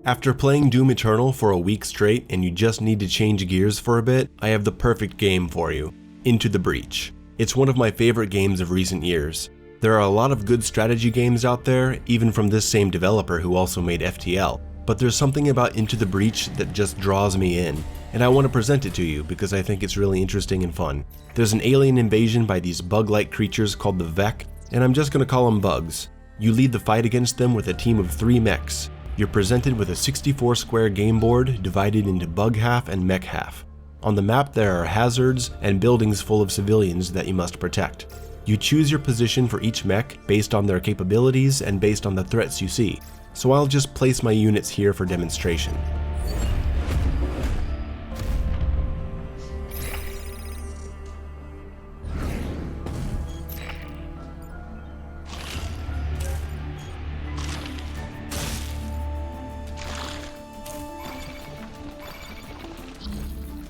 After playing Doom Eternal for a week straight and you just need to change gears for a bit, I have the perfect game for you, Into the Breach. It's one of my favorite games of recent years. There are a lot of good strategy games out there, even from this same developer who also made FTL, but there's something about Into the Breach that just draws me in, and I want to present it to you because I think it's really interesting and fun. There's an alien invasion by these bug-like creatures called the Mech, and I'm just going to call them bugs. You lead the fight against them with a team of 3 mechs. You're presented with a 64 square game board divided into bug half and mech half. On the map there are hazards and buildings full of civilians that you must protect. You choose your position for each mech based on their capabilities and based on the threats you see, so I'll just place my units here for demonstration.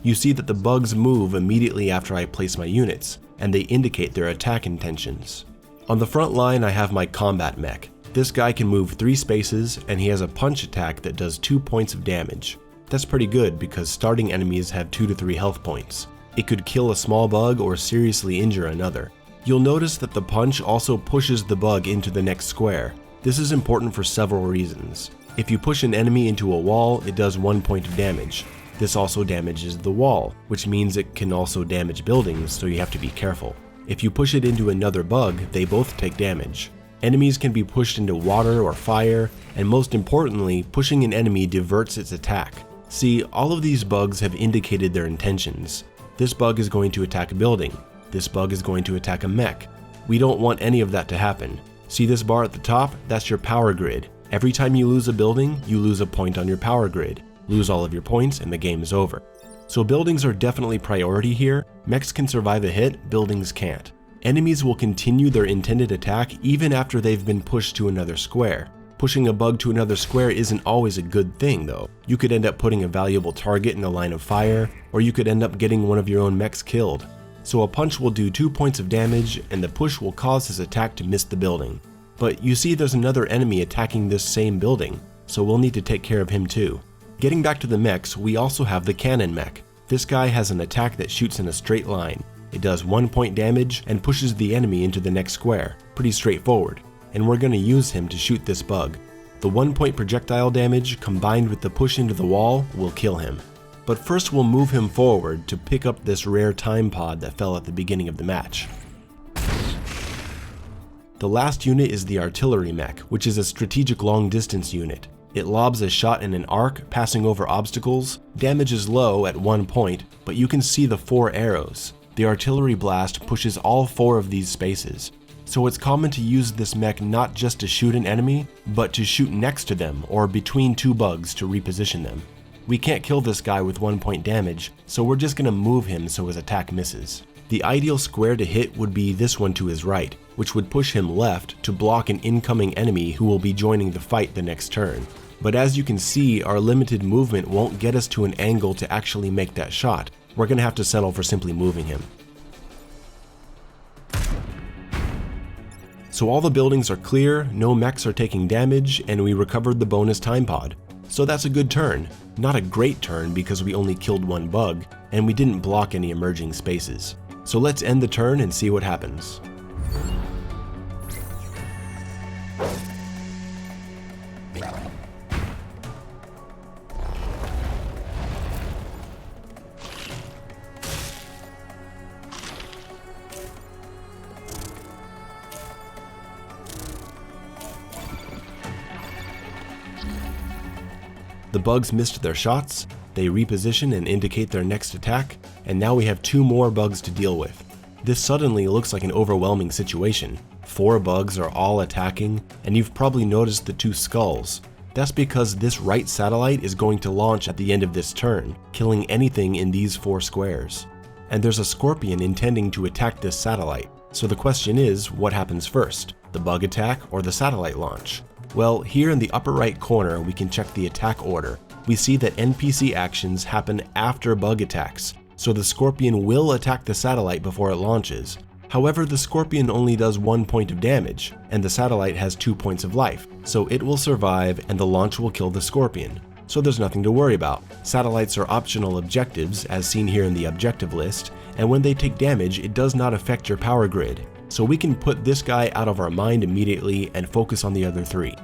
You see that the bugs move immediately after I place my units, and they indicate their attack intentions. On the front line I have my combat mech. This guy can move 3 spaces and he has a punch attack that does 2 points of damage. That's pretty good because starting enemies have 2 to 3 health points. It could kill a small bug or seriously injure another. You'll notice that the punch also pushes the bug into the next square. This is important for several reasons. If you push an enemy into a wall, it does 1 point of damage. This also damages the wall, which means it can also damage buildings, so you have to be careful. If you push it into another bug, they both take damage. Enemies can be pushed into water or fire, and most importantly, pushing an enemy diverts its attack. See, all of these bugs have indicated their intentions. This bug is going to attack a building. This bug is going to attack a mech. We don't want any of that to happen. See this bar at the top? That's your power grid. Every time you lose a building, you lose a point on your power grid. Lose all of your points and the game is over. So buildings are definitely priority here. Mechs can survive a hit, buildings can't. Enemies will continue their intended attack even after they've been pushed to another square. Pushing a bug to another square isn't always a good thing though. You could end up putting a valuable target in the line of fire, or you could end up getting one of your own mechs killed. So a punch will do 2 points of damage and the push will cause his attack to miss the building. But you see there's another enemy attacking this same building, so we'll need to take care of him too. Getting back to the mechs, we also have the cannon mech. This guy has an attack that shoots in a straight line. It does 1 point damage and pushes the enemy into the next square. Pretty straightforward. And we're going to use him to shoot this bug. The 1 point projectile damage combined with the push into the wall will kill him. But first we'll move him forward to pick up this rare time pod that fell at the beginning of the match. The last unit is the artillery mech, which is a strategic long distance unit. It lobs a shot in an arc, passing over obstacles. Damage is low at 1 point, but you can see the 4 arrows. The artillery blast pushes all 4 of these spaces. So it's common to use this mech not just to shoot an enemy, but to shoot next to them or between 2 bugs to reposition them. We can't kill this guy with 1 point damage, so we're just gonna move him so his attack misses. The ideal square to hit would be this one to his right, which would push him left to block an incoming enemy who will be joining the fight the next turn. But as you can see, our limited movement won't get us to an angle to actually make that shot. We're gonna have to settle for simply moving him. So all the buildings are clear, no mechs are taking damage, and we recovered the bonus time pod. So that's a good turn. Not a great turn because we only killed 1 bug, and we didn't block any emerging spaces. So let's end the turn and see what happens. The bugs missed their shots, they reposition and indicate their next attack, and now we have 2 more bugs to deal with. This suddenly looks like an overwhelming situation. 4 bugs are all attacking, and you've probably noticed the 2 skulls. That's because this right satellite is going to launch at the end of this turn, killing anything in these 4 squares. And there's a scorpion intending to attack this satellite, so the question is, what happens first? The bug attack or the satellite launch? Well, here in the upper right corner we can check the attack order. We see that NPC actions happen after bug attacks, so the scorpion will attack the satellite before it launches. However, the Scorpion only does 1 point of damage, and the satellite has 2 points of life, so it will survive and the launch will kill the Scorpion. So there's nothing to worry about. Satellites are optional objectives, as seen here in the objective list, and when they take damage, it does not affect your power grid. So we can put this guy out of our mind immediately and focus on the other 3.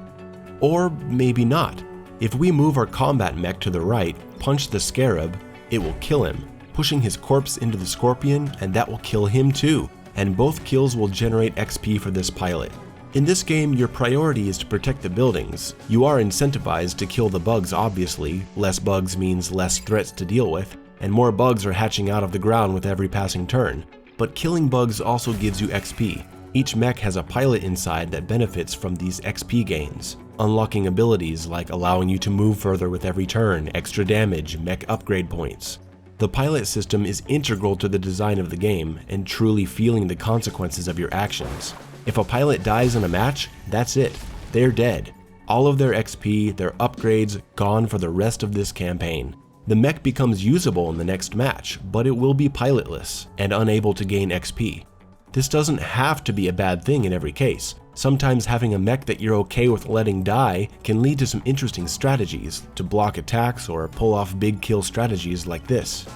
Or maybe not. If we move our combat mech to the right, punch the Scarab, it will kill him, pushing his corpse into the Scorpion, and that will kill him too. And both kills will generate XP for this pilot. In this game, your priority is to protect the buildings. You are incentivized to kill the bugs, obviously. Less bugs means less threats to deal with, and more bugs are hatching out of the ground with every passing turn. But killing bugs also gives you XP. Each mech has a pilot inside that benefits from these XP gains, unlocking abilities like allowing you to move further with every turn, extra damage, mech upgrade points. The pilot system is integral to the design of the game and truly feeling the consequences of your actions. If a pilot dies in a match, that's it. They're dead. All of their XP, their upgrades, gone for the rest of this campaign. The mech becomes usable in the next match, but it will be pilotless and unable to gain XP. This doesn't have to be a bad thing in every case. Sometimes having a mech that you're okay with letting die can lead to some interesting strategies to block attacks or pull off big kill strategies like this.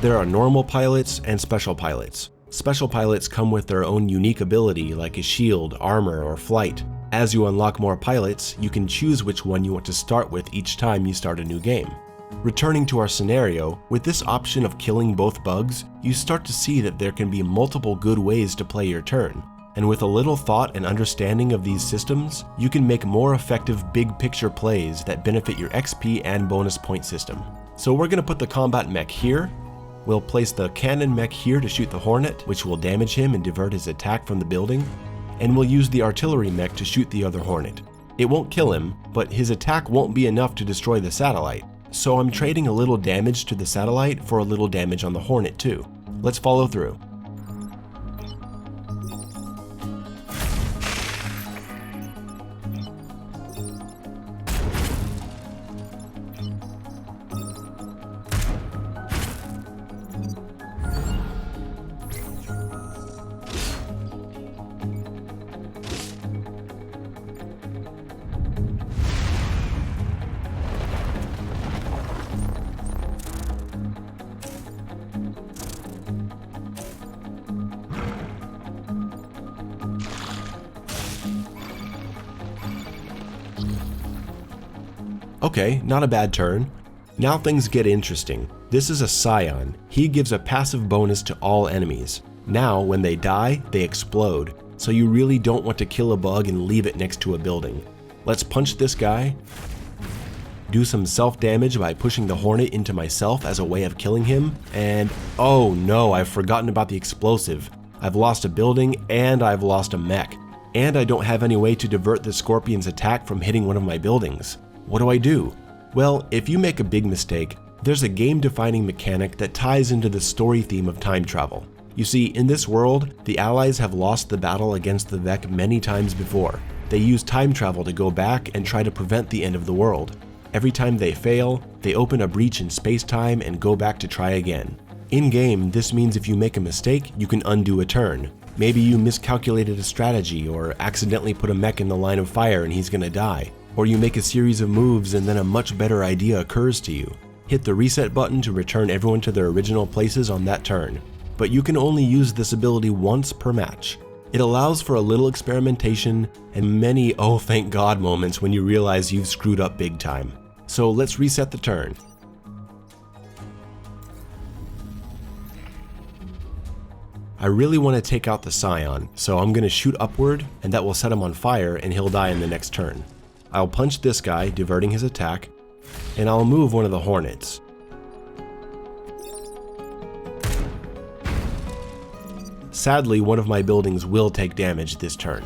There are normal pilots and special pilots. Special pilots come with their own unique ability like a shield, armor, or flight. As you unlock more pilots, you can choose which one you want to start with each time you start a new game. Returning to our scenario, with this option of killing both bugs, you start to see that there can be multiple good ways to play your turn. And with a little thought and understanding of these systems, you can make more effective big picture plays that benefit your XP and bonus point system. So we're going to put the combat mech here. We'll place the cannon mech here to shoot the Hornet, which will damage him and divert his attack from the building, and we'll use the artillery mech to shoot the other Hornet. It won't kill him, but his attack won't be enough to destroy the satellite, so I'm trading a little damage to the satellite for a little damage on the Hornet too. Let's follow through. Okay, not a bad turn. Now things get interesting. This is a Scion. He gives a passive bonus to all enemies. Now, when they die, they explode, so you really don't want to kill a bug and leave it next to a building. Let's punch this guy, do some self-damage by pushing the Hornet into myself as a way of killing him, and oh no, I've forgotten about the explosive. I've lost a building and I've lost a mech, and I don't have any way to divert the Scorpion's attack from hitting one of my buildings. What do I do? Well, if you make a big mistake, there's a game-defining mechanic that ties into the story theme of time travel. You see, in this world, the Allies have lost the battle against the Mech many times before. They use time travel to go back and try to prevent the end of the world. Every time they fail, they open a breach in space-time and go back to try again. In-game, this means if you make a mistake, you can undo a turn. Maybe you miscalculated a strategy or accidentally put a mech in the line of fire and he's gonna die. Or you make a series of moves and then a much better idea occurs to you. Hit the reset button to return everyone to their original places on that turn. But you can only use this ability once per match. It allows for a little experimentation and many oh thank God moments when you realize you've screwed up big time. So let's reset the turn. I really want to take out the Scion, so I'm going to shoot upward and that will set him on fire and he'll die in the next turn. I'll punch this guy, diverting his attack, and I'll move one of the Hornets. Sadly, one of my buildings will take damage this turn.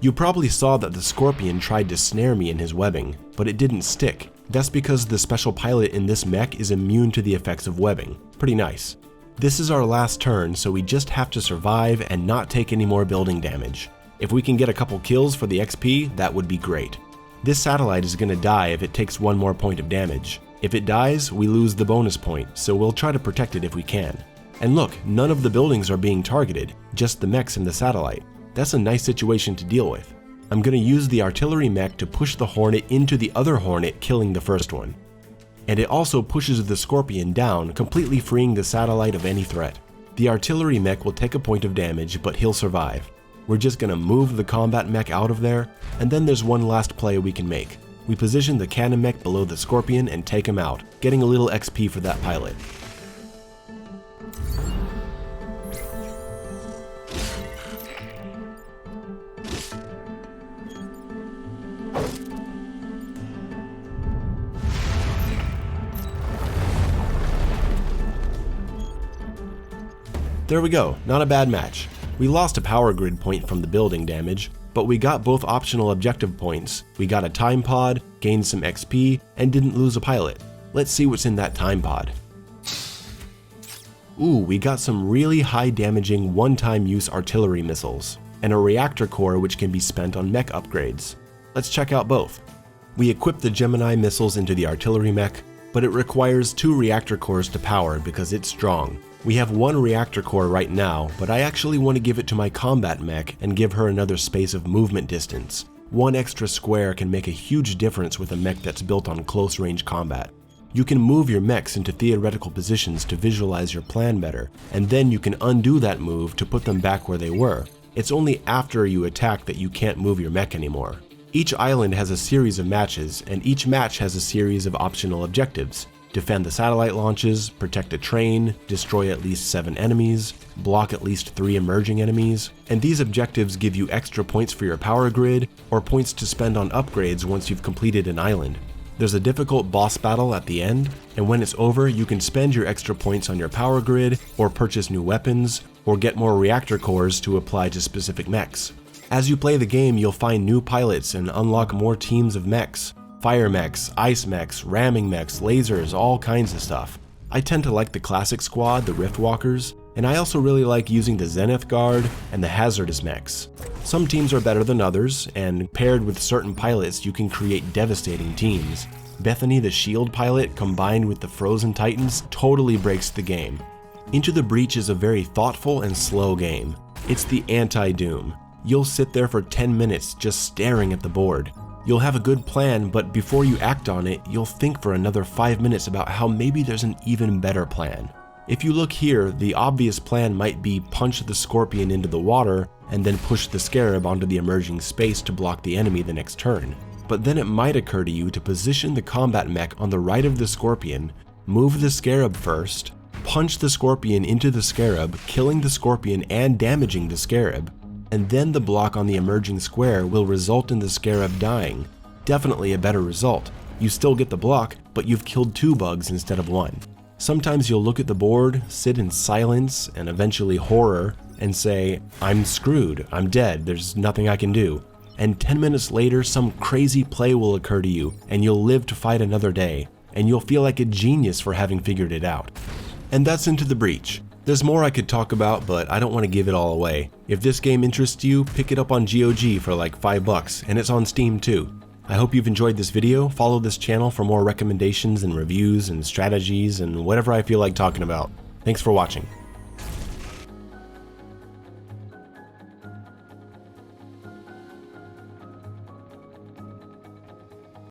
You probably saw that the Scorpion tried to snare me in his webbing, but it didn't stick. That's because the special pilot in this mech is immune to the effects of webbing. Pretty nice. This is our last turn, so we just have to survive and not take any more building damage. If we can get a couple kills for the XP, that would be great. This satellite is going to die if it takes one more point of damage. If it dies, we lose the bonus point, so we'll try to protect it if we can. And look, none of the buildings are being targeted, just the mechs and the satellite. That's a nice situation to deal with. I'm going to use the artillery mech to push the Hornet into the other Hornet, killing the first one. And it also pushes the Scorpion down, completely freeing the satellite of any threat. The artillery mech will take a point of damage, but he'll survive. We're just going to move the combat mech out of there, and then there's one last play we can make. We position the cannon mech below the Scorpion and take him out, getting a little XP for that pilot. There we go, not a bad match. We lost a power grid point from the building damage, but we got both optional objective points. We got a time pod, gained some XP, and didn't lose a pilot. Let's see what's in that time pod. Ooh, we got some really high damaging one-time use artillery missiles, and a reactor core which can be spent on mech upgrades. Let's check out both. We equipped the Gemini missiles into the artillery mech, but it requires 2 reactor cores to power because it's strong. We have 1 reactor core right now, but I actually want to give it to my combat mech and give her another space of movement distance. 1 extra square can make a huge difference with a mech that's built on close range combat. You can move your mechs into theoretical positions to visualize your plan better, and then you can undo that move to put them back where they were. It's only after you attack that you can't move your mech anymore. Each island has a series of matches, and each match has a series of optional objectives. Defend the satellite launches, protect a train, destroy at least 7 enemies, block at least 3 emerging enemies, and these objectives give you extra points for your power grid or points to spend on upgrades once you've completed an island. There's a difficult boss battle at the end, and when it's over you can spend your extra points on your power grid or purchase new weapons or get more reactor cores to apply to specific mechs. As you play the game, you'll find new pilots and unlock more teams of mechs. Fire mechs, ice mechs, ramming mechs, lasers, all kinds of stuff. I tend to like the classic squad, the Riftwalkers, and I also really like using the Zenith Guard and the hazardous mechs. Some teams are better than others, and paired with certain pilots you can create devastating teams. Bethany the Shield pilot combined with the Frozen Titans totally breaks the game. Into the Breach is a very thoughtful and slow game. It's the anti-Doom. You'll sit there for 10 minutes just staring at the board. You'll have a good plan, but before you act on it, you'll think for another 5 minutes about how maybe there's an even better plan. If you look here, the obvious plan might be punch the Scorpion into the water and then push the Scarab onto the emerging space to block the enemy the next turn. But then it might occur to you to position the combat mech on the right of the Scorpion, move the Scarab first, punch the Scorpion into the Scarab, killing the Scorpion and damaging the Scarab, and then the block on the emerging square will result in the Scarab dying. Definitely a better result. You still get the block, but you've killed 2 bugs instead of 1. Sometimes you'll look at the board, sit in silence and eventually horror, and say, I'm screwed, I'm dead, there's nothing I can do. And 10 minutes later, some crazy play will occur to you, and you'll live to fight another day, and you'll feel like a genius for having figured it out. And that's Into the Breach. There's more I could talk about, but I don't want to give it all away. If this game interests you, pick it up on GOG for like $5, and it's on Steam too. I hope you've enjoyed this video. Follow this channel for more recommendations and reviews and strategies and whatever I feel like talking about. Thanks for watching.